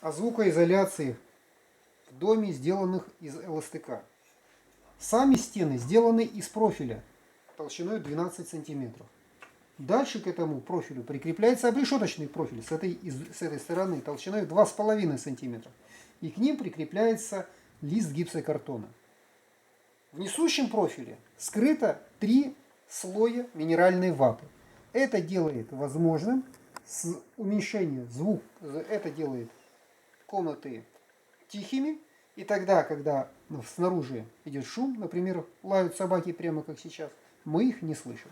о звукоизоляции в доме, сделанных из ЛСТК. Сами стены сделаны из профиля толщиной 12 сантиметров. Дальше к этому профилю прикрепляется обрешеточный профиль с этой стороны толщиной 2,5 сантиметра. И к ним прикрепляется лист гипсокартона. В несущем профиле скрыто 3 слоя минеральной ваты. Это делает возможным уменьшение звука, это делает комнаты тихими, и тогда, когда снаружи идет шум, например, лают собаки прямо как сейчас, мы их не слышим.